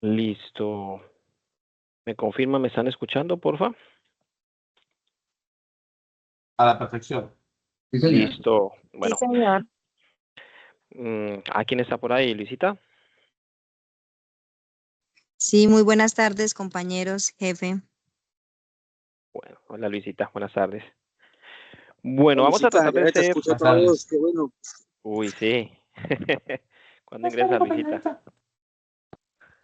Listo. ¿Me confirma? ¿Me están escuchando, porfa? A la perfección. Sí, señor. Listo. Sí, Bueno, señor. ¿a quién está por ahí, Luisita? Sí, muy buenas tardes, compañeros, jefe. Bueno, hola Luisita, buenas tardes. Bueno, vamos a Luisita, tratar de ya te ser... escucho Buenas otra vez, tardes. qué bueno. Uy, sí. ¿Cuándo ingresa Luisita?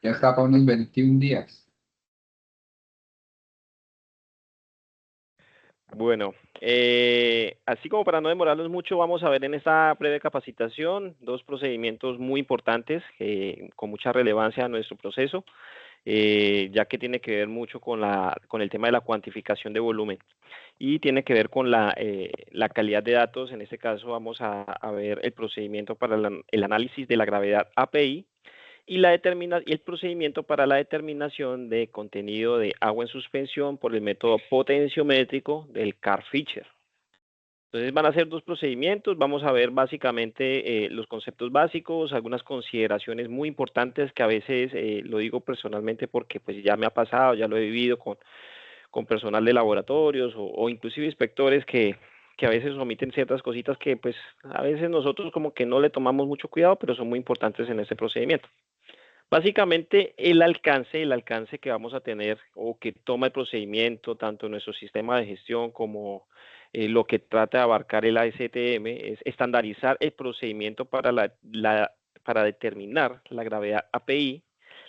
Ya está para unos 21 días. Bueno, así como para no demorarnos mucho, vamos a ver en esta breve capacitación dos procedimientos muy importantes con mucha relevancia a nuestro proceso, ya que tiene que ver mucho con el tema de la cuantificación de volumen y tiene que ver con la calidad de datos. En este caso vamos a ver el procedimiento para el análisis de la gravedad API y el procedimiento para la determinación de contenido de agua en suspensión por el método potenciométrico del Carl-Fischer. Entonces van a ser dos procedimientos, vamos a ver básicamente los conceptos básicos, algunas consideraciones muy importantes que a veces lo digo personalmente porque pues ya me ha pasado, ya lo he vivido con personal de laboratorios o inclusive inspectores que a veces omiten ciertas cositas que pues a veces nosotros como que no le tomamos mucho cuidado, pero son muy importantes en este procedimiento. Básicamente, el alcance que vamos a tener o que toma el procedimiento, tanto en nuestro sistema de gestión como lo que trata de abarcar el ASTM, es estandarizar el procedimiento para determinar la gravedad API,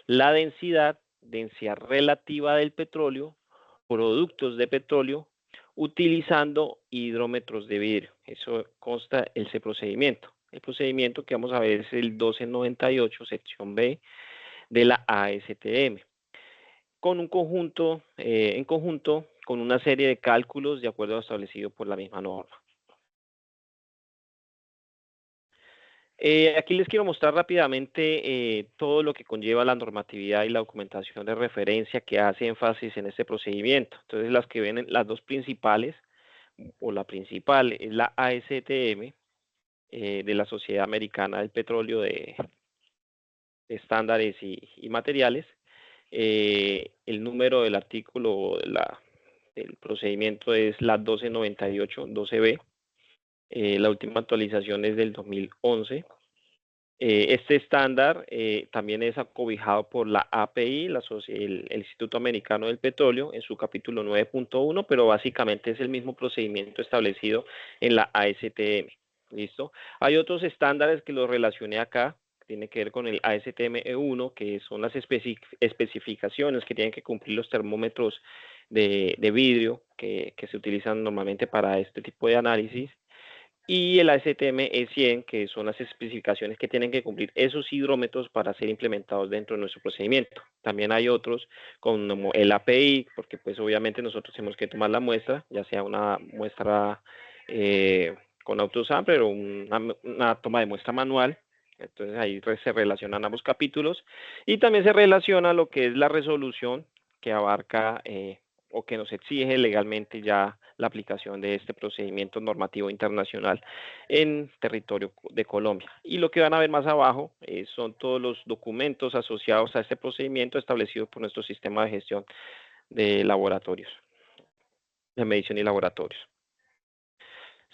la densidad relativa del petróleo, productos de petróleo, utilizando hidrómetros de vidrio. Eso consta ese procedimiento. El procedimiento que vamos a ver es el 1298, sección B de la ASTM, en conjunto con una serie de cálculos de acuerdo a lo establecido por la misma norma. Aquí les quiero mostrar rápidamente todo lo que conlleva la normatividad y la documentación de referencia que hace énfasis en este procedimiento. Entonces, las que ven, las dos principales, o la principal es la ASTM, de la Sociedad Americana del Petróleo de Estándares y Materiales. El número del artículo del procedimiento es la 1298 12B. La última actualización es del 2011. Este estándar también es acobijado por la API, el Instituto Americano del Petróleo, en su capítulo 9.1, pero básicamente es el mismo procedimiento establecido en la ASTM. ¿Listo? Hay otros estándares que los relacioné acá, que tiene que ver con el ASTM E1, que son las especificaciones que tienen que cumplir los termómetros de vidrio que se utilizan normalmente para este tipo de análisis, y el ASTM E100, que son las especificaciones que tienen que cumplir esos hidrómetros para ser implementados dentro de nuestro procedimiento. También hay otros como el API, porque pues obviamente nosotros tenemos que tomar la muestra, ya sea una muestra con autosampler o una toma de muestra manual. Entonces ahí se relacionan ambos capítulos y también se relaciona lo que es la resolución que abarca o que nos exige legalmente ya la aplicación de este procedimiento normativo internacional en territorio de Colombia. Y lo que van a ver más abajo son todos los documentos asociados a este procedimiento establecidos por nuestro sistema de gestión de laboratorios, de medición y laboratorios.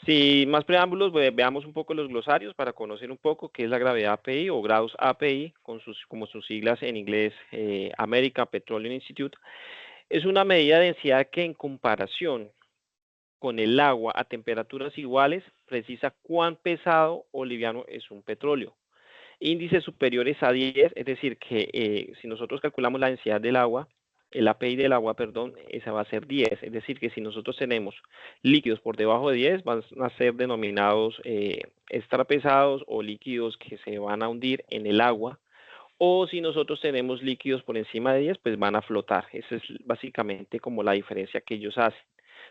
Sin más preámbulos, veamos un poco los glosarios para conocer un poco qué es la gravedad API o grados API, como sus siglas en inglés, American Petroleum Institute. Es una medida de densidad que en comparación con el agua a temperaturas iguales precisa cuán pesado o liviano es un petróleo. Índices superiores a 10, es decir, que si nosotros calculamos la densidad del agua, el API del agua, perdón, esa va a ser 10. Es decir, que si nosotros tenemos líquidos por debajo de 10, van a ser denominados extra pesados o líquidos que se van a hundir en el agua. O si nosotros tenemos líquidos por encima de 10, pues van a flotar. Esa es básicamente como la diferencia que ellos hacen.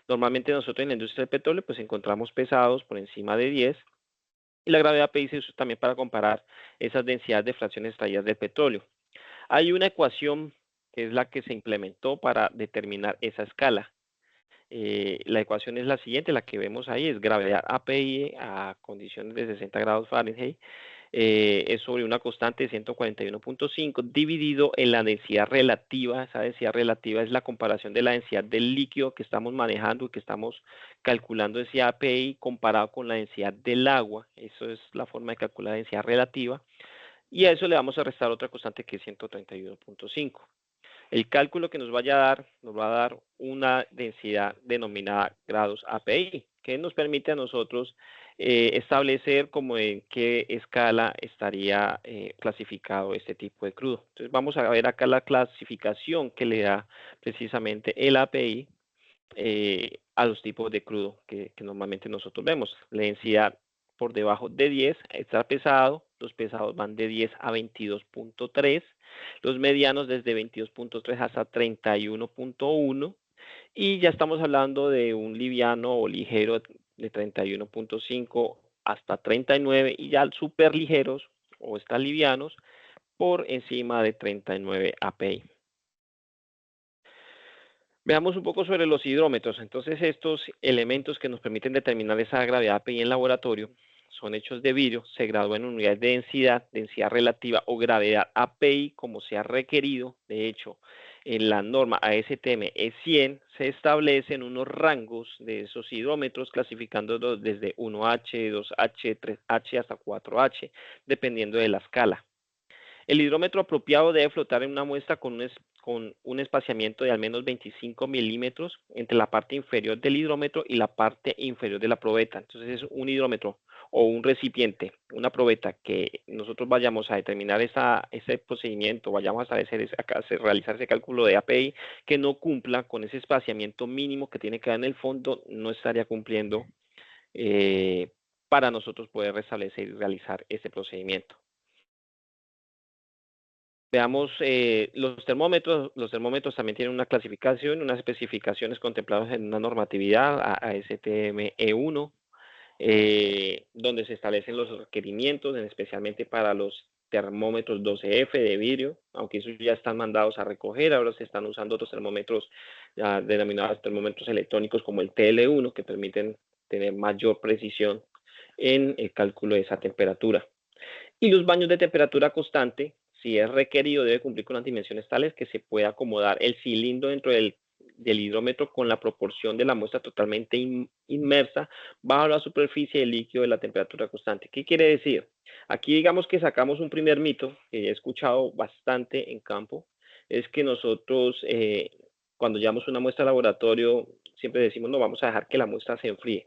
Normalmente nosotros en la industria del petróleo pues encontramos pesados por encima de 10 y la gravedad API se usa también para comparar esas densidades de fracciones extraídas del petróleo. Hay una ecuación que es la que se implementó para determinar esa escala. La ecuación es la siguiente, la que vemos ahí es gravedad API a condiciones de 60 grados Fahrenheit es sobre una constante de 141.5 dividido en la densidad relativa. Esa densidad relativa es la comparación de la densidad del líquido que estamos manejando y que estamos calculando ese API comparado con la densidad del agua. Eso es la forma de calcular la densidad relativa. Y a eso le vamos a restar otra constante que es 131.5. El cálculo que nos vaya a dar, nos va a dar una densidad denominada grados API, que nos permite a nosotros establecer como en qué escala estaría clasificado este tipo de crudo. Entonces vamos a ver acá la clasificación que le da precisamente el API a los tipos de crudo que normalmente nosotros vemos. La densidad por debajo de 10 está pesado, los pesados van de 10 a 22.3, los medianos desde 22.3 hasta 31.1, y ya estamos hablando de un liviano o ligero de 31.5 hasta 39, y ya super ligeros o están livianos por encima de 39 API. Veamos un poco sobre los hidrómetros. Entonces, estos elementos que nos permiten determinar esa gravedad API en laboratorio son hechos de vidrio, se gradúan en unidades de densidad, densidad relativa o gravedad API como sea requerido. De hecho, en la norma ASTM E100 se establecen unos rangos de esos hidrómetros clasificándolos desde 1H, 2H, 3H hasta 4H, dependiendo de la escala. El hidrómetro apropiado debe flotar en una muestra con un espaciamiento de al menos 25 milímetros entre la parte inferior del hidrómetro y la parte inferior de la probeta. Entonces es un hidrómetro o un recipiente, una probeta que nosotros vayamos a determinar ese procedimiento, vayamos a realizar ese cálculo de API que no cumpla con ese espaciamiento mínimo que tiene que dar en el fondo, no estaría cumpliendo para nosotros poder restablecer y realizar ese procedimiento. Veamos los termómetros. Los termómetros también tienen una clasificación, unas especificaciones contempladas en una normatividad ASTM E1, donde se establecen los requerimientos, especialmente para los termómetros 12F de vidrio, aunque esos ya están mandados a recoger. Ahora se están usando otros termómetros denominados termómetros electrónicos como el TL1, que permiten tener mayor precisión en el cálculo de esa temperatura. Y los baños de temperatura constante, si es requerido, debe cumplir con las dimensiones tales que se pueda acomodar el cilindro dentro del hidrómetro con la proporción de la muestra totalmente inmersa bajo la superficie del líquido de la temperatura constante. ¿Qué quiere decir? Aquí digamos que sacamos un primer mito que he escuchado bastante en campo, es que nosotros cuando llevamos una muestra al laboratorio siempre decimos no, vamos a dejar que la muestra se enfríe.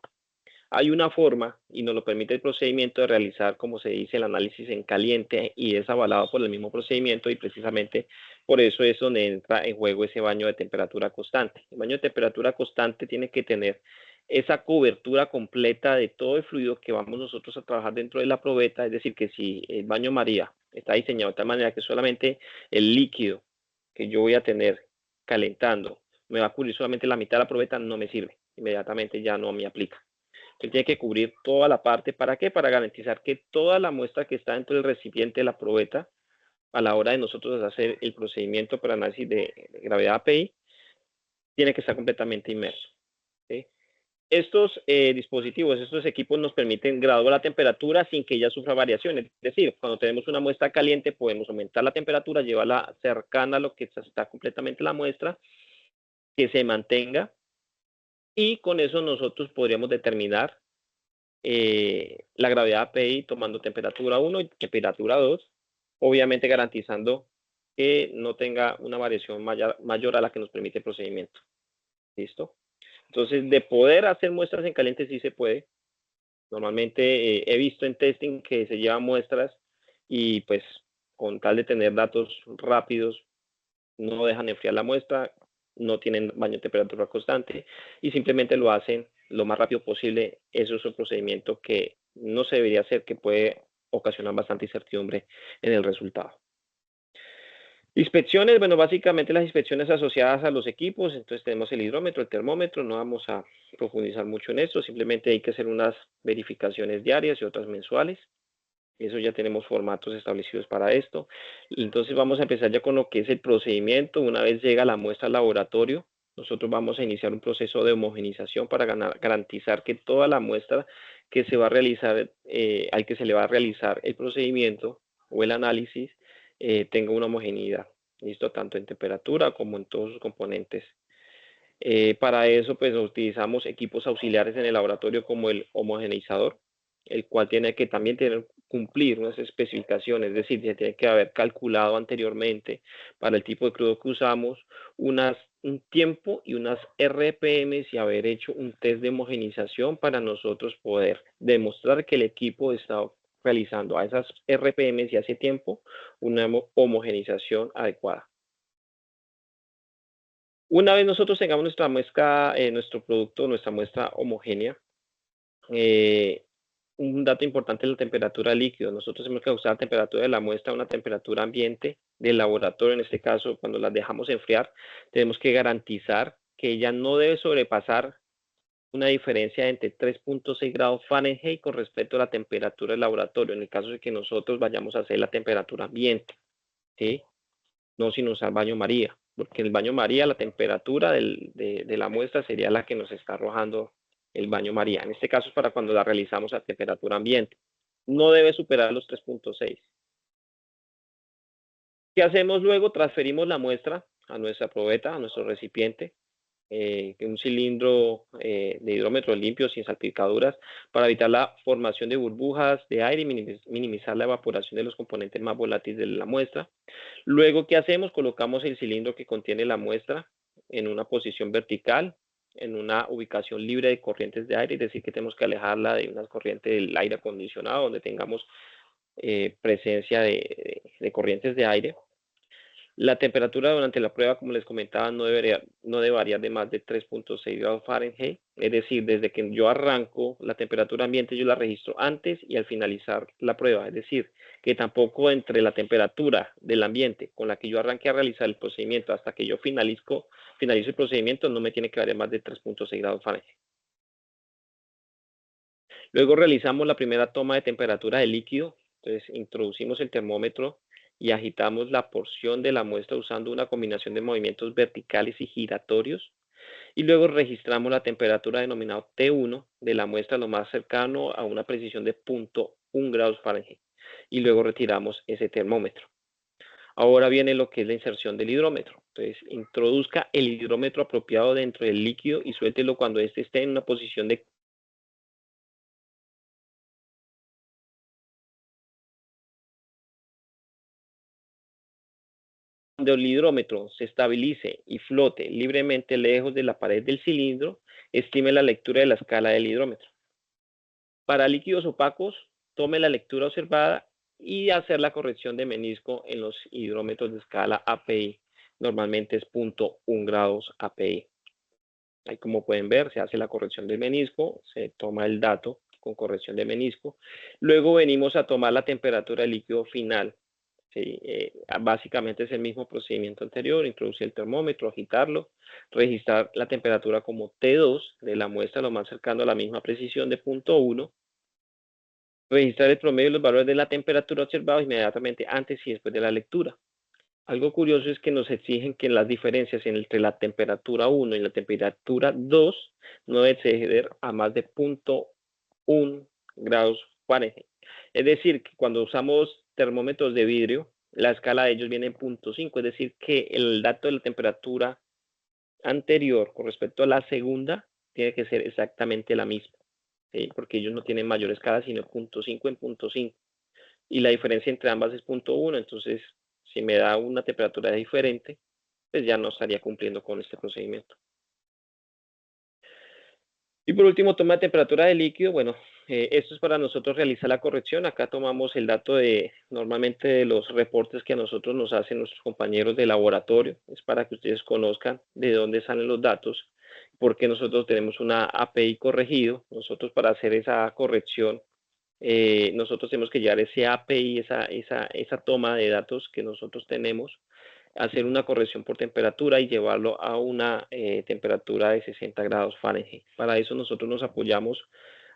Hay una forma, y nos lo permite el procedimiento, de realizar, como se dice, el análisis en caliente, y es avalado por el mismo procedimiento, y precisamente por eso es donde entra en juego ese baño de temperatura constante. El baño de temperatura constante tiene que tener esa cobertura completa de todo el fluido que vamos nosotros a trabajar dentro de la probeta, es decir, que si el baño María está diseñado de tal manera que solamente el líquido que yo voy a tener calentando me va a cubrir solamente la mitad de la probeta, no me sirve, inmediatamente ya no me aplica. Entonces tiene que cubrir toda la parte. ¿Para qué? Para garantizar que toda la muestra que está dentro del recipiente de la probeta, a la hora de nosotros hacer el procedimiento para análisis de gravedad API, tiene que estar completamente inmerso. ¿Sí? Estos dispositivos, estos equipos nos permiten graduar la temperatura sin que ella sufra variaciones. Es decir, cuando tenemos una muestra caliente, podemos aumentar la temperatura, llevarla cercana a lo que está completamente la muestra, que se mantenga, y con eso nosotros podríamos determinar la gravedad API tomando temperatura 1 y temperatura 2, obviamente garantizando que no tenga una variación mayor a la que nos permite el procedimiento. ¿Listo? Entonces, de poder hacer muestras en caliente sí se puede. Normalmente he visto en testing que se llevan muestras y pues con tal de tener datos rápidos, no dejan enfriar la muestra, no tienen baño de temperatura constante y simplemente lo hacen lo más rápido posible. Eso es un procedimiento que no se debería hacer, que puede ocasionar bastante incertidumbre en el resultado. Inspecciones, bueno, básicamente las inspecciones asociadas a los equipos. Entonces tenemos el hidrómetro, el termómetro, no vamos a profundizar mucho en esto, simplemente hay que hacer unas verificaciones diarias y otras mensuales. Eso ya tenemos formatos establecidos para esto. Entonces vamos a empezar ya con lo que es el procedimiento. Una vez llega la muestra al laboratorio, nosotros vamos a iniciar un proceso de homogenización para garantizar que toda la muestra que se va a realizar, al que se le va a realizar el procedimiento o el análisis, tenga una homogeneidad, ¿listo? Tanto en temperatura como en todos sus componentes. Para eso, pues utilizamos equipos auxiliares en el laboratorio como el homogeneizador, el cual tiene que también cumplir unas especificaciones, es decir, se tiene que haber calculado anteriormente para el tipo de crudo que usamos un tiempo y unas RPM y haber hecho un test de homogenización para nosotros poder demostrar que el equipo está realizando a esas RPM y a ese tiempo una homogenización adecuada. Una vez nosotros tengamos nuestra muestra, nuestro producto, nuestra muestra homogénea, un dato importante es la temperatura líquido. Nosotros tenemos que usar la temperatura de la muestra a una temperatura ambiente del laboratorio. En este caso, cuando las dejamos enfriar, tenemos que garantizar que ella no debe sobrepasar una diferencia de entre 3.6 grados Fahrenheit con respecto a la temperatura del laboratorio, en el caso de que nosotros vayamos a hacer la temperatura ambiente, ¿sí? No sin usar baño María, porque en el baño María la temperatura de la muestra sería la que nos está arrojando el baño María. En este caso es para cuando la realizamos a temperatura ambiente. No debe superar los 3.6. ¿Qué hacemos luego? Transferimos la muestra a nuestra probeta, a nuestro recipiente, un cilindro de hidrómetro limpio, sin salpicaduras, para evitar la formación de burbujas de aire y minimizar la evaporación de los componentes más volátiles de la muestra. Luego, ¿qué hacemos? Colocamos el cilindro que contiene la muestra en una posición vertical, en una ubicación libre de corrientes de aire, es decir, que tenemos que alejarla de unas corrientes del aire acondicionado, donde tengamos presencia de corrientes de aire. La temperatura durante la prueba, como les comentaba, no debe variar de más de 3.6 grados Fahrenheit. Es decir, desde que yo arranco la temperatura ambiente, yo la registro antes y al finalizar la prueba. Es decir, que tampoco entre la temperatura del ambiente con la que yo arranque a realizar el procedimiento hasta que yo finalizo el procedimiento, no me tiene que variar más de 3.6 grados Fahrenheit. Luego realizamos la primera toma de temperatura del líquido. Entonces, introducimos el termómetro y agitamos la porción de la muestra usando una combinación de movimientos verticales y giratorios. Y luego registramos la temperatura denominada T1 de la muestra lo más cercano a una precisión de 0.1 grados Fahrenheit. Y luego retiramos ese termómetro. Ahora viene lo que es la inserción del hidrómetro. Entonces, introduzca el hidrómetro apropiado dentro del líquido y suéltelo cuando éste esté en una posición de cuando el hidrómetro se estabilice y flote libremente lejos de la pared del cilindro, estime la lectura de la escala del hidrómetro. Para líquidos opacos, tome la lectura observada y hacer la corrección de menisco en los hidrómetros de escala API. Normalmente es 0.1 grados API. Ahí, como pueden ver, se hace la corrección del menisco, se toma el dato con corrección de menisco. Luego venimos a tomar la temperatura del líquido final. Sí, básicamente es el mismo procedimiento anterior: introducir el termómetro, agitarlo, registrar la temperatura como T2 de la muestra lo más cercano a la misma precisión de 0.1, registrar el promedio de los valores de la temperatura observados inmediatamente antes y después de la lectura. Algo curioso es que nos exigen que las diferencias entre la temperatura 1 y la temperatura 2 no deben exceder a más de 0.1 grados Fahrenheit. Es decir, que cuando usamos termómetros de vidrio, la escala de ellos viene en 0.5, es decir, que el dato de la temperatura anterior con respecto a la segunda tiene que ser exactamente la misma, ¿sí? Porque ellos no tienen mayor escala sino 0.5 en 0.5. Y la diferencia entre ambas es 0.1, entonces si me da una temperatura diferente, pues ya no estaría cumpliendo con este procedimiento. Y por último, toma de temperatura del líquido. Bueno, esto es para nosotros realizar la corrección. Acá tomamos el dato normalmente de los reportes que a nosotros nos hacen nuestros compañeros de laboratorio. Es para que ustedes conozcan de dónde salen los datos, porque nosotros tenemos una API corregido. Nosotros, para hacer esa corrección, nosotros tenemos que llevar ese API, esa toma de datos que nosotros tenemos, hacer una corrección por temperatura y llevarlo a una temperatura de 60 grados Fahrenheit. Para eso nosotros nos apoyamos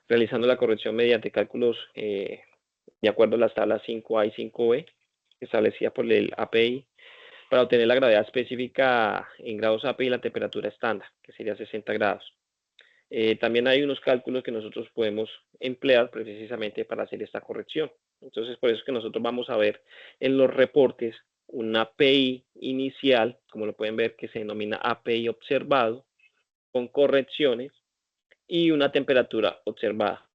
realizando la corrección mediante cálculos de acuerdo a las tablas 5A y 5B establecidas por el API, para obtener la gravedad específica en grados API y la temperatura estándar, que sería 60 grados. también hay unos cálculos que nosotros podemos emplear precisamente para hacer esta corrección. Entonces, por eso es que nosotros vamos a ver en los reportes una API inicial, como lo pueden ver, que se denomina API observado, con correcciones, y una temperatura observada.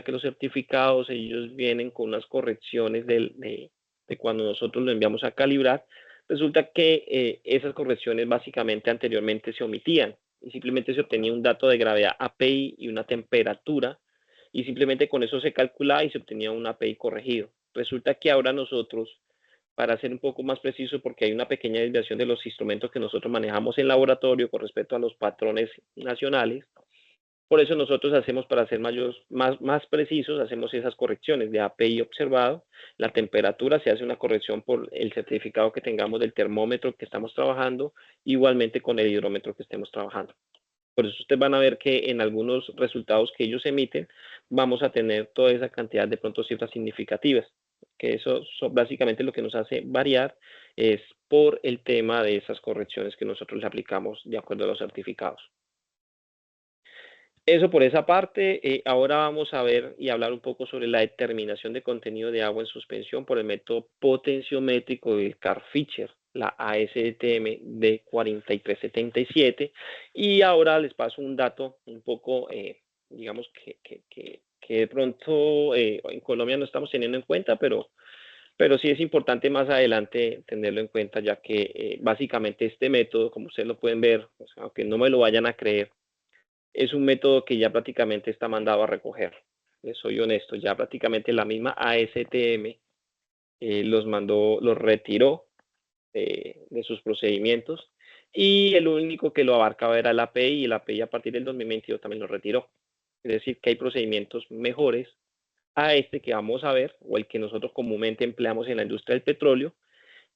Que los certificados, ellos vienen con unas correcciones de cuando nosotros lo enviamos a calibrar. Resulta que esas correcciones básicamente anteriormente se omitían y simplemente se obtenía un dato de gravedad API y una temperatura, y simplemente con eso se calculaba y se obtenía un API corregido. Resulta que ahora nosotros, para ser un poco más preciso, porque hay una pequeña desviación de los instrumentos que nosotros manejamos en laboratorio con respecto a los patrones nacionales, por eso nosotros hacemos, para ser más precisos, hacemos esas correcciones de API observado. La temperatura se hace una corrección por el certificado que tengamos del termómetro que estamos trabajando, igualmente con el hidrómetro que estemos trabajando. Por eso ustedes van a ver que en algunos resultados que ellos emiten, vamos a tener toda esa cantidad de pronto cifras significativas, que eso básicamente lo que nos hace variar es por el tema de esas correcciones que nosotros le aplicamos de acuerdo a los certificados. Eso por esa parte. Ahora vamos a ver y hablar un poco sobre la determinación de contenido de agua en suspensión por el método potenciométrico del Carl-Fischer, la ASTM D4377. Y ahora les paso un dato un poco, digamos, que de pronto en Colombia no estamos teniendo en cuenta, pero sí es importante más adelante tenerlo en cuenta, ya que básicamente este método, como ustedes lo pueden ver, pues, aunque no me lo vayan a creer, es un método que ya prácticamente está mandado a recoger. Les soy honesto, ya prácticamente la misma ASTM los retiró de sus procedimientos, y el único que lo abarcaba era el API, y el API a partir del 2022 también lo retiró. Es decir, que hay procedimientos mejores a este que vamos a ver, o el que nosotros comúnmente empleamos en la industria del petróleo,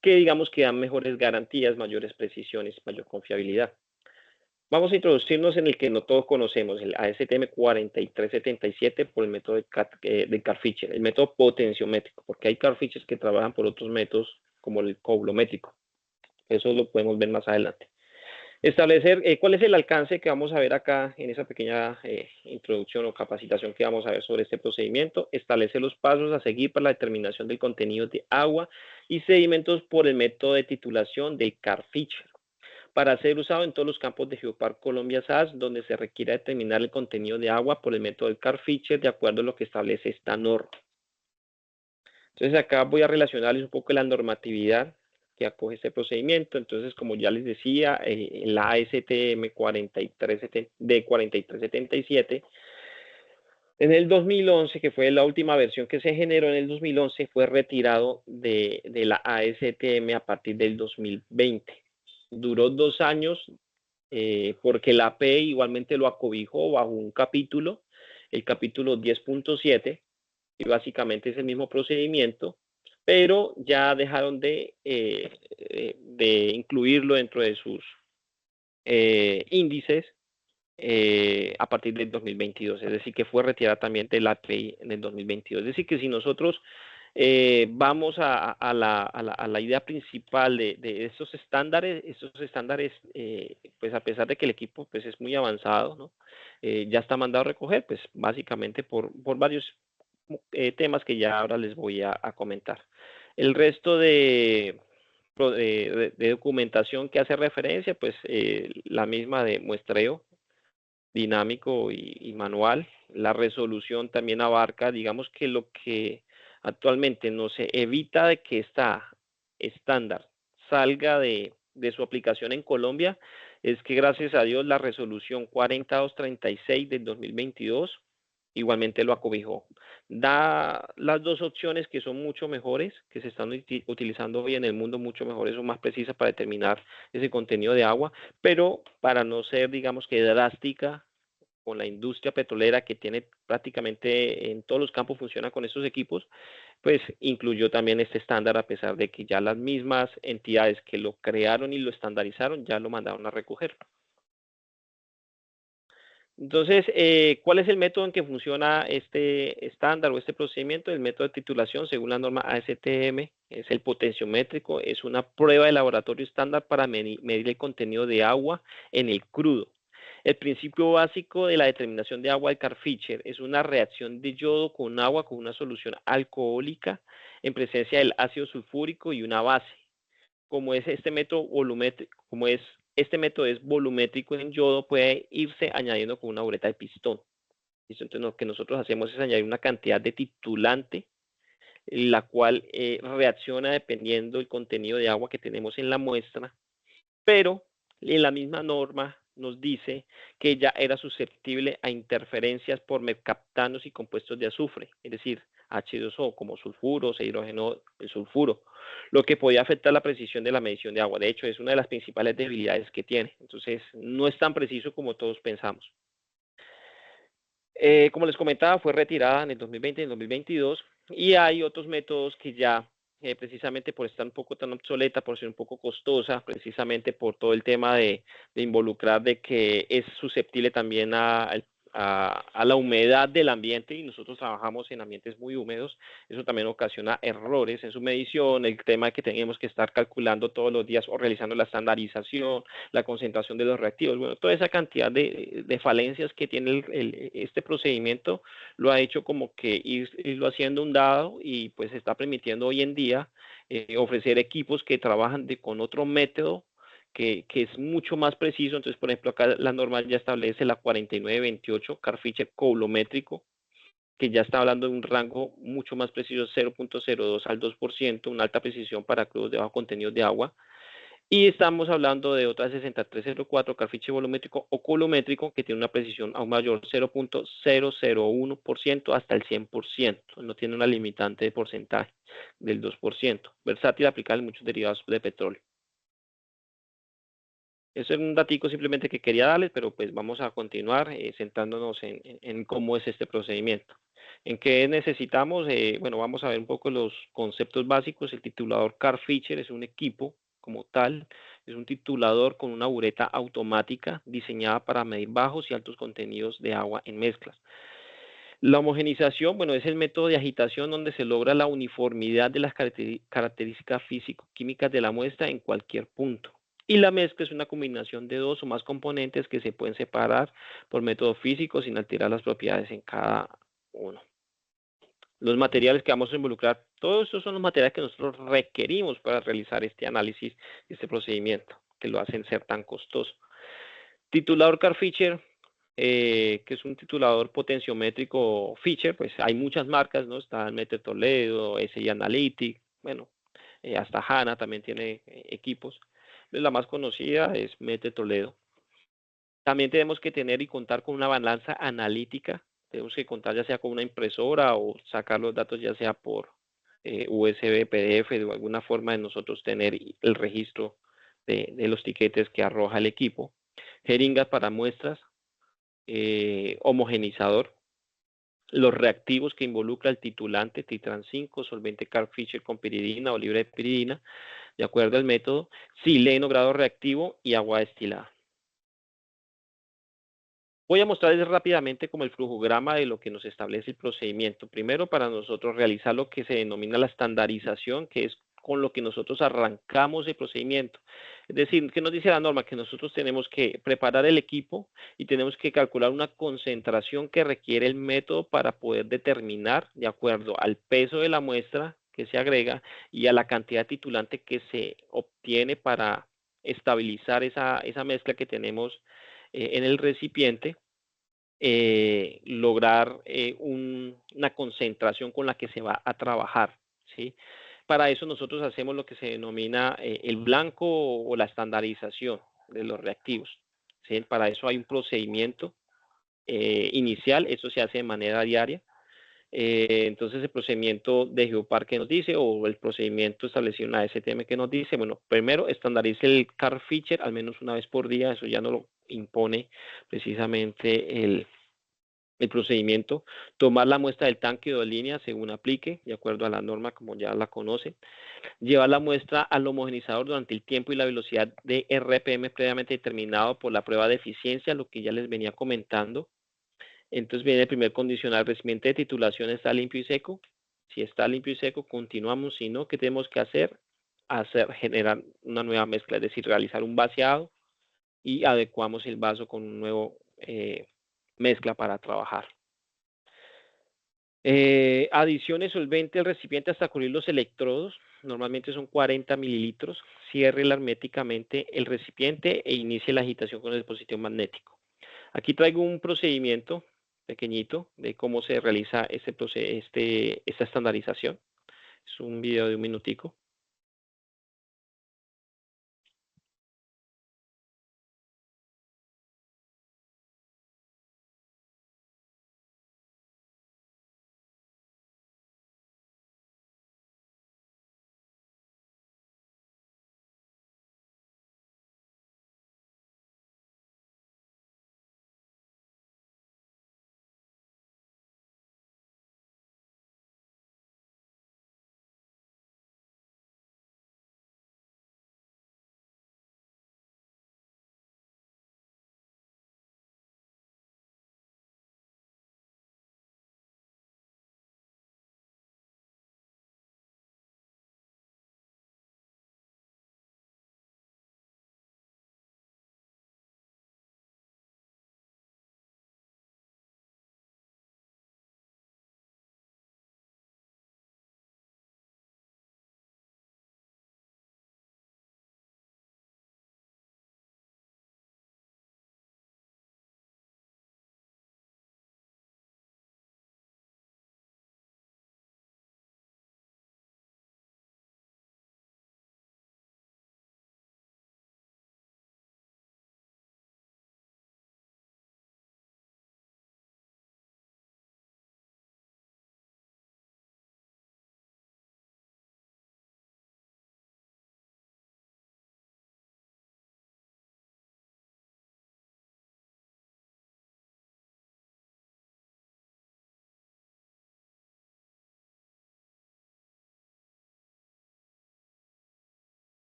que digamos que dan mejores garantías, mayores precisiones, mayor confiabilidad. Vamos a introducirnos en el que no todos conocemos, el ASTM 4377 por el método de Carl-Fischer, el método potenciométrico, porque hay Carl-Fischers que trabajan por otros métodos como el coulométrico. Eso lo podemos ver más adelante. Establecer cuál es el alcance que vamos a ver acá en esa pequeña introducción o capacitación que vamos a ver sobre este procedimiento. Establece los pasos a seguir para la determinación del contenido de agua y sedimentos por el método de titulación del Carl-Fischer, para ser usado en todos los campos de GeoPark Colombia SAS, donde se requiera determinar el contenido de agua por el método del Carl-Fischer de acuerdo a lo que establece esta norma. Entonces acá voy a relacionarles un poco la normatividad que acoge este procedimiento. Entonces, como ya les decía, la ASTM D4377 en el 2011, que fue la última versión que se generó en el 2011, fue retirado de la ASTM a partir del 2020. Duró 2 años porque la API igualmente lo acobijó bajo un capítulo, el capítulo 10.7, y básicamente es el mismo procedimiento, pero ya dejaron de incluirlo dentro de sus índices a partir del 2022, es decir, que fue retirada también de la API en el 2022. Es decir, que si nosotros vamos a la idea principal de estos estándares, pues a pesar de que el equipo pues es muy avanzado, ¿no? Ya está mandado a recoger, pues básicamente por varios temas que ya ahora les voy a comentar. El resto de documentación que hace referencia, pues la misma de muestreo dinámico y manual. La resolución también abarca, digamos que lo que actualmente no se evita de que esta estándar salga de su aplicación en Colombia, es que gracias a Dios la resolución 40236 del 2022 igualmente lo acobijó. Da las dos opciones que son mucho mejores, que se están utilizando hoy en el mundo, mucho mejores o más precisas para determinar ese contenido de agua, pero para no ser, digamos que drástica con la industria petrolera, que tiene prácticamente en todos los campos, funciona con estos equipos, pues incluyó también este estándar, a pesar de que ya las mismas entidades que lo crearon y lo estandarizaron ya lo mandaron a recoger. Entonces, ¿cuál es el método en que funciona este estándar o este procedimiento? El método de titulación, según la norma ASTM, es el potenciométrico, es una prueba de laboratorio estándar para medir el contenido de agua en el crudo. El principio básico de la determinación de agua de Carl-Fischer es una reacción de yodo con agua con una solución alcohólica en presencia del ácido sulfúrico y una base. Como es este método volumétrico, como es este método es volumétrico en yodo, puede irse añadiendo con una bureta de pistón. Entonces lo que nosotros hacemos es añadir una cantidad de titulante, la cual reacciona dependiendo del contenido de agua que tenemos en la muestra, pero en la misma norma nos dice que ya era susceptible a interferencias por mercaptanos y compuestos de azufre, es decir, H2O como sulfuros e hidrógeno el sulfuro, lo que podía afectar la precisión de la medición de agua. De hecho, es una de las principales debilidades que tiene. Entonces, no es tan preciso como todos pensamos. Como les comentaba, fue retirada en el 2020 y en el 2022 y hay otros métodos que ya precisamente por estar un poco tan obsoleta, por ser un poco costosa, precisamente por todo el tema de involucrar de que es susceptible también a la humedad del ambiente y nosotros trabajamos en ambientes muy húmedos, eso también ocasiona errores en su medición, el tema de que tenemos que estar calculando todos los días o realizando la estandarización, la concentración de los reactivos, bueno, toda esa cantidad de falencias que tiene este procedimiento lo ha hecho como que irlo haciendo un dado y pues está permitiendo hoy en día ofrecer equipos que trabajan con otro método que es mucho más preciso. Entonces, por ejemplo, acá la norma ya establece la 4928 Carl-Fischer coulométrico, que ya está hablando de un rango mucho más preciso, 0.02 al 2%, una alta precisión para crudos de bajo contenido de agua. Y estamos hablando de otra 6304 Carl-Fischer volumétrico o coulométrico que tiene una precisión aún mayor, 0.001% hasta el 100%. No tiene una limitante de porcentaje del 2%. Versátil, aplicable en muchos derivados de petróleo. Eso es un datico simplemente que quería darles, pero pues vamos a continuar centrándonos en cómo es este procedimiento. ¿En qué necesitamos? Bueno, vamos a ver un poco los conceptos básicos. El titulador Carl-Fischer es un equipo como tal, es un titulador con una bureta automática diseñada para medir bajos y altos contenidos de agua en mezclas. La homogenización, bueno, es el método de agitación donde se logra la uniformidad de las características físico-químicas de la muestra en cualquier punto. Y la mezcla es una combinación de dos o más componentes que se pueden separar por método físico sin alterar las propiedades en cada uno. Los materiales que vamos a involucrar, todos estos son los materiales que nosotros requerimos para realizar este análisis, este procedimiento, que lo hacen ser tan costoso. Titulador Carl-Fischer, que es un titulador potenciométrico Fischer, pues hay muchas marcas, ¿no? Está el Meter Toledo, SI Analytic, bueno, hasta HANA también tiene equipos. La más conocida es Meter Toledo. También tenemos que tener y contar con una balanza analítica. Tenemos que contar ya sea con una impresora o sacar los datos ya sea por USB, PDF, de alguna forma de nosotros tener el registro de los tiquetes que arroja el equipo. Jeringas para muestras, homogenizador, los reactivos que involucra el titulante, Titran 5, solvente Carl-Fischer con piridina o libre de piridina, de acuerdo al método, sileno grado reactivo y agua destilada. Voy a mostrarles rápidamente como el flujograma de lo que nos establece el procedimiento. Primero, para nosotros realizar lo que se denomina la estandarización, que es con lo que nosotros arrancamos el procedimiento. Es decir, ¿qué nos dice la norma? Que nosotros tenemos que preparar el equipo y tenemos que calcular una concentración que requiere el método para poder determinar, de acuerdo al peso de la muestra que se agrega y a la cantidad titulante que se obtiene para estabilizar esa mezcla que tenemos en el recipiente, lograr una concentración con la que se va a trabajar, ¿sí? Para eso nosotros hacemos lo que se denomina el blanco o la estandarización de los reactivos, ¿sí? Para eso hay un procedimiento inicial, eso se hace de manera diaria. Entonces el procedimiento de GeoPark que nos dice o el procedimiento establecido en la STM que nos dice, bueno, primero estandarice el Carl-Fischer al menos una vez por día, eso ya no lo impone precisamente El procedimiento: tomar la muestra del tanque o de línea según aplique, de acuerdo a la norma como ya la conoce. Llevar la muestra al homogenizador durante el tiempo y la velocidad de RPM previamente determinado por la prueba de eficiencia, lo que ya les venía comentando. Entonces viene el primer condicional: el recipiente de titulación está limpio y seco. Si está limpio y seco, continuamos. Si no, ¿qué tenemos que hacer? Generar una nueva mezcla, es decir, realizar un vaciado y adecuamos el vaso con un nuevo mezcla para trabajar. Adicione solvente al recipiente hasta cubrir los electrodos. Normalmente son 40 mililitros. Cierre herméticamente el recipiente e inicie la agitación con el dispositivo magnético. Aquí traigo un procedimiento pequeñito de cómo se realiza esta estandarización. Es un video de 1 minutico.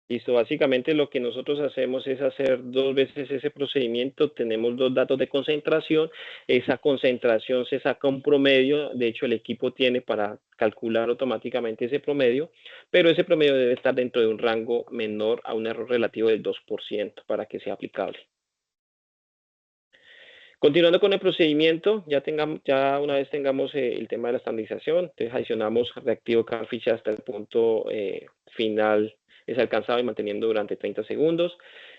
Listo, básicamente lo que nosotros hacemos es hacer 2 veces ese procedimiento. Tenemos 2 datos de concentración. Esa concentración se saca un promedio. De hecho, el equipo tiene para calcular automáticamente ese promedio, pero ese promedio debe estar dentro de un rango menor a un error relativo del 2% para que sea aplicable. Continuando con el procedimiento, ya una vez tengamos el tema de la estandarización, entonces adicionamos reactivo Can-Fitch hasta el punto final es alcanzado y manteniendo durante 30 segundos.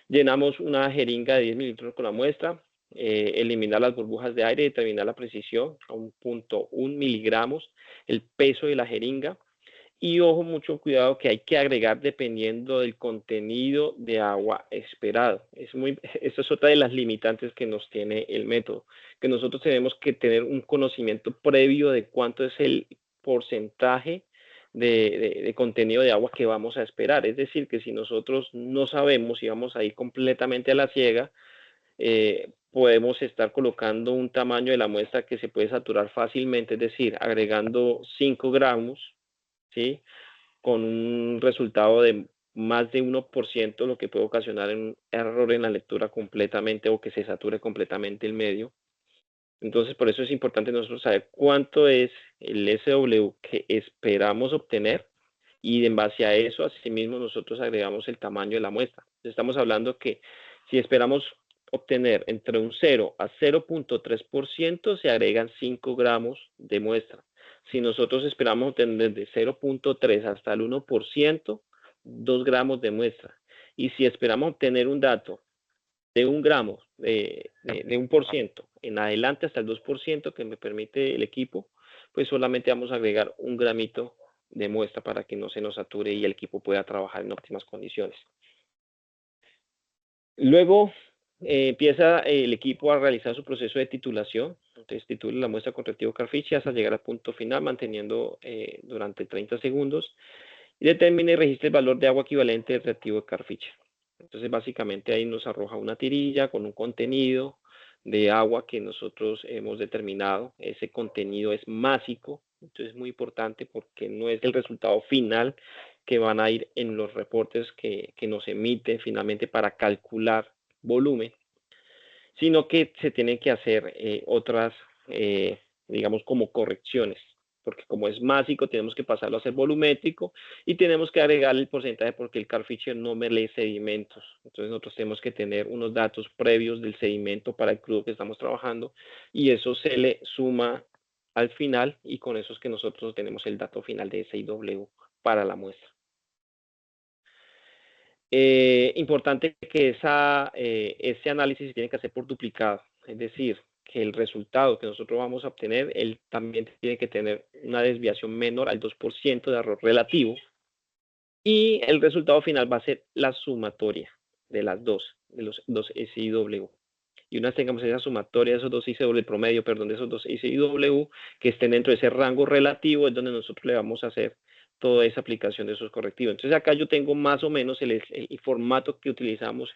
Llenamos una jeringa de 10 mililitros con la muestra, eliminar las burbujas de aire, determinar la precisión a 1.1 miligramos, el peso de la jeringa. Y ojo, mucho cuidado que hay que agregar dependiendo del contenido de agua esperado. Esto es otra de las limitantes que nos tiene el método, que nosotros tenemos que tener un conocimiento previo de cuánto es el porcentaje de contenido de agua que vamos a esperar. Es decir, que si nosotros no sabemos y vamos a ir completamente a la ciega, podemos estar colocando un tamaño de la muestra que se puede saturar fácilmente, es decir, agregando 5 gramos, ¿sí?, con un resultado de más de 1%, lo que puede ocasionar un error en la lectura completamente o que se sature completamente el medio. Entonces, por eso es importante nosotros saber cuánto es el SW que esperamos obtener y en base a eso, asimismo, nosotros agregamos el tamaño de la muestra. Estamos hablando que si esperamos obtener entre un 0 a 0.3%, se agregan 5 gramos de muestra. Si nosotros esperamos obtener de 0.3 hasta el 1%, 2 gramos de muestra. Y si esperamos obtener un dato de 1 gramo, de 1% en adelante hasta el 2% que me permite el equipo, pues solamente vamos a agregar 1 gramito de muestra para que no se nos sature y el equipo pueda trabajar en óptimas condiciones. Luego empieza el equipo a realizar su proceso de titulación. Entonces titula la muestra con reactivo Can-Fitch hasta llegar al punto final, manteniendo durante 30 segundos. y determine y registre el valor de agua equivalente del reactivo de Carfischer. Entonces, básicamente ahí nos arroja una tirilla con un contenido de agua que nosotros hemos determinado. Ese contenido es másico, entonces es muy importante porque no es el resultado final que van a ir en los reportes que nos emite finalmente para calcular volumen, sino que se tienen que hacer otras, digamos, como correcciones, porque como es másico, tenemos que pasarlo a ser volumétrico y tenemos que agregar el porcentaje porque el Carfischer no me lee sedimentos. Entonces nosotros tenemos que tener unos datos previos del sedimento para el crudo que estamos trabajando y eso se le suma al final y con eso es que nosotros tenemos el dato final de SIW para la muestra. Importante que ese análisis se tiene que hacer por duplicado, es decir, que el resultado que nosotros vamos a obtener, él también tiene que tener una desviación menor al 2% de error relativo y el resultado final va a ser la sumatoria de las dos, de los dos SIW. Y una vez tengamos esa sumatoria de esos dos ICW, el promedio, perdón, de esos dos ICW que estén dentro de ese rango relativo, es donde nosotros le vamos a hacer toda esa aplicación de esos correctivos. Entonces acá yo tengo más o menos el formato que utilizamos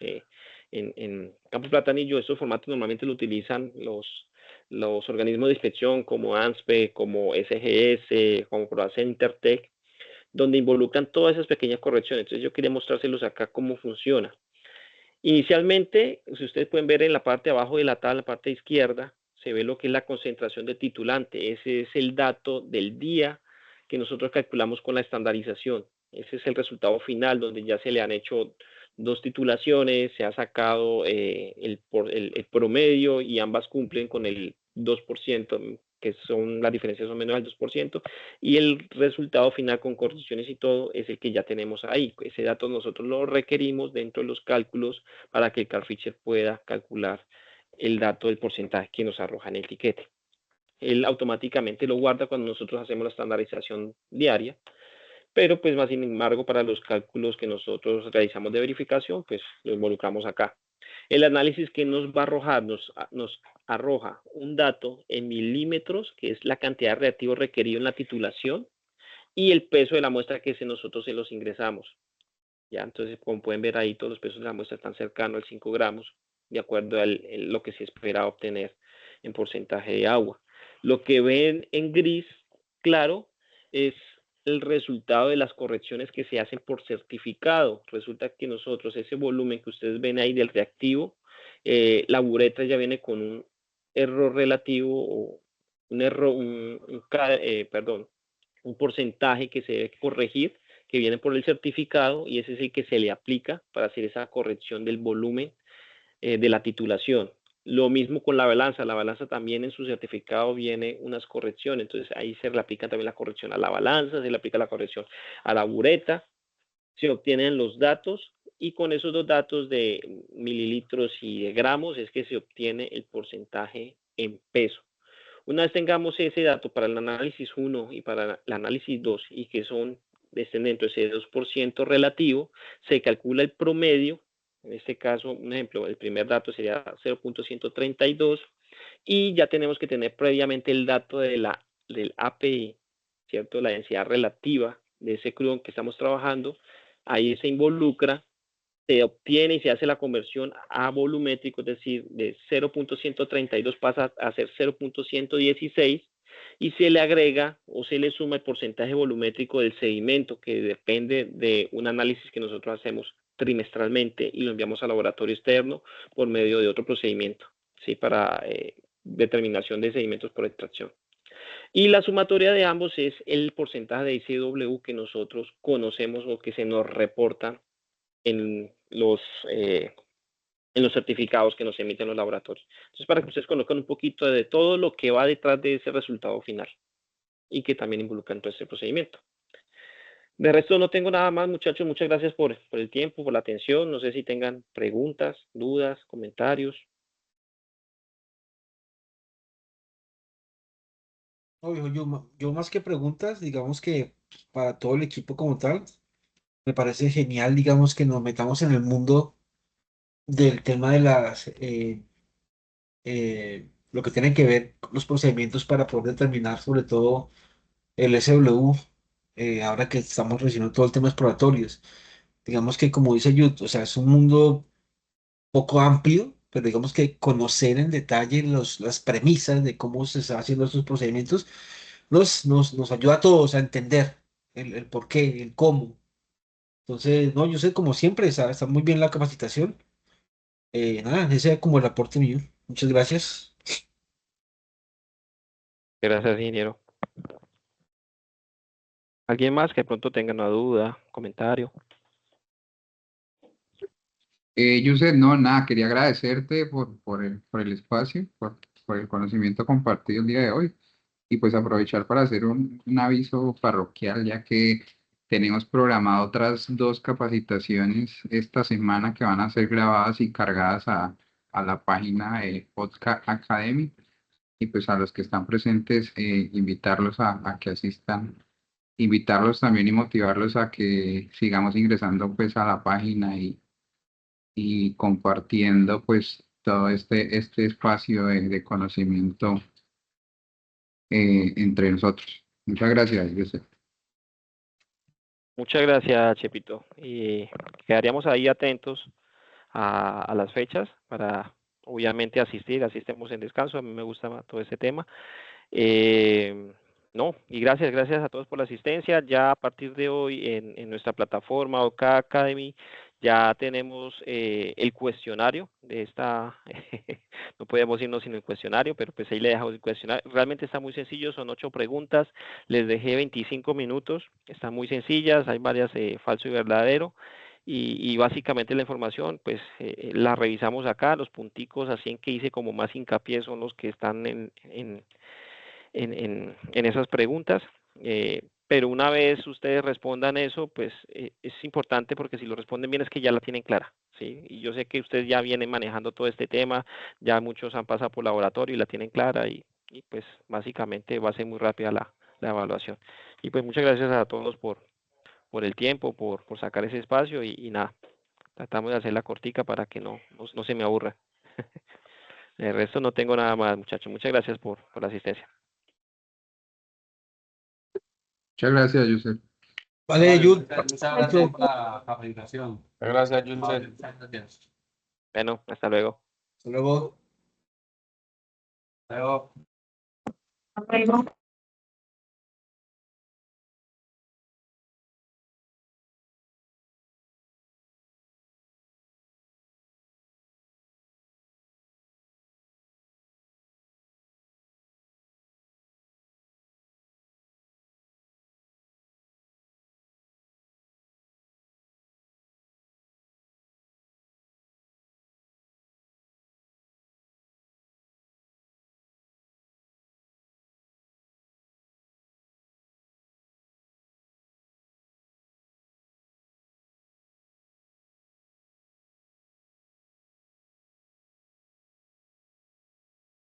en Campo Platanillo. Estos formatos normalmente lo utilizan los organismos de inspección como ANSPE, como SGS, como ProAce Intertech, donde involucran todas esas pequeñas correcciones. Entonces yo quería mostrárselos acá cómo funciona. Inicialmente, si ustedes pueden ver en la parte de abajo de la tabla, en la parte izquierda, se ve lo que es la concentración de titulante. Ese es el dato del día que nosotros calculamos con la estandarización. Ese es el resultado final, donde ya se le han hecho dos titulaciones, se ha sacado el promedio y ambas cumplen con el 2%, que son las diferencias son menos al 2%, y el resultado final con correcciones y todo es el que ya tenemos ahí. Ese dato nosotros lo requerimos dentro de los cálculos para que el Carfischer pueda calcular el dato del porcentaje que nos arroja en el etiquete. Él automáticamente lo guarda cuando nosotros hacemos la estandarización diaria, pero pues más sin embargo para los cálculos que nosotros realizamos de verificación, pues lo involucramos acá. El análisis que nos va a arrojar, nos arroja un dato en milímetros, que es la cantidad de reactivos requerido en la titulación, y el peso de la muestra que nosotros se los ingresamos. ¿Ya? Entonces, como pueden ver ahí, todos los pesos de la muestra están cercanos al 5 gramos, de acuerdo a lo que se espera obtener en porcentaje de agua. Lo que ven en gris claro es el resultado de las correcciones que se hacen por certificado. Resulta que nosotros, ese volumen que ustedes ven ahí del reactivo, la bureta ya viene con un error relativo o un error, perdón, un porcentaje que se debe corregir, que viene por el certificado, y ese es el que se le aplica para hacer esa corrección del volumen de la titulación. Lo mismo con la balanza también en su certificado viene unas correcciones, entonces ahí se le aplica también la corrección a la balanza, se le aplica la corrección a la bureta, se obtienen los datos y con esos dos datos de mililitros y de gramos es que se obtiene el porcentaje en peso. Una vez tengamos ese dato para el análisis 1 y para el análisis 2 y que son estén dentro de ese 2% relativo, se calcula el promedio. En este caso, un ejemplo, el primer dato sería 0.132 y ya tenemos que tener previamente el dato del API, ¿cierto? La densidad relativa de ese crudo que estamos trabajando. Ahí se involucra, se obtiene y se hace la conversión a volumétrico, es decir, de 0.132 pasa a ser 0.116 y se le agrega o se le suma el porcentaje volumétrico del sedimento que depende de un análisis que nosotros hacemos trimestralmente y lo enviamos al laboratorio externo por medio de otro procedimiento, ¿sí? Para determinación de sedimentos por extracción. Y la sumatoria de ambos es el porcentaje de ICW que nosotros conocemos o que se nos reporta en los certificados que nos emiten los laboratorios. Entonces, para que ustedes conozcan un poquito de todo lo que va detrás de ese resultado final y que también involucra en todo este procedimiento. De resto no tengo nada más, muchachos. Muchas gracias por el tiempo, por la atención. No sé si tengan preguntas, dudas, comentarios. Obvio, yo más que preguntas, digamos que para todo el equipo como tal, me parece genial, digamos que nos metamos en el mundo del tema de lo que tiene que ver con los procedimientos para poder determinar sobre todo el SW ahora que estamos recibiendo todo el tema de exploratorios. Digamos que como dice Yud, o sea, es un mundo poco amplio, pero digamos que conocer en detalle las premisas de cómo se están haciendo estos procedimientos nos ayuda a todos a entender el por qué, el cómo. Entonces, no, yo sé, como siempre, está muy bien la capacitación. Nada, ese es como el aporte mío. Muchas gracias. Gracias, ingeniero. ¿Alguien más que de pronto tenga una duda, comentario? Yusef, no, nada, quería agradecerte por el espacio, por el conocimiento compartido el día de hoy y pues aprovechar para hacer un aviso parroquial, ya que tenemos programado otras dos capacitaciones esta semana que van a ser grabadas y cargadas a la página de Podcast Academy y pues a los que están presentes invitarlos a que asistan, invitarlos también y motivarlos a que sigamos ingresando pues a la página y compartiendo pues todo este espacio de conocimiento entre nosotros. Muchas gracias, Joseph. Muchas gracias, Chepito. Y quedaríamos ahí atentos a las fechas para, obviamente, asistir. Asistemos en descanso. A mí me gusta todo ese tema. No, y gracias a todos por la asistencia. Ya a partir de hoy en nuestra plataforma OK Academy ya tenemos el cuestionario de esta, no podemos irnos sin el cuestionario, pero pues ahí le dejamos el cuestionario. Realmente está muy sencillo, son 8 preguntas, les dejé 25 minutos, están muy sencillas, hay varias falso y verdadero. Y básicamente la información, pues la revisamos acá, los punticos así en que hice como más hincapié son los que están en esas preguntas. Pero una vez ustedes respondan eso, pues es importante porque si lo responden bien es que ya la tienen clara, ¿sí? Y yo sé que ustedes ya vienen manejando todo este tema, ya muchos han pasado por laboratorio y la tienen clara y pues básicamente va a ser muy rápida la evaluación. Y pues muchas gracias a todos por el tiempo, por sacar ese espacio y nada, tratamos de hacer la cortica para que no se me aburra. El resto no tengo nada más, muchachos. Muchas gracias por la asistencia. Muchas gracias, Joseph. Vale, Yud. Muchas gracias por la capacitación. Gracias, Joseph. Gracias. Bueno, hasta luego. Hasta luego. Luego. Hasta luego.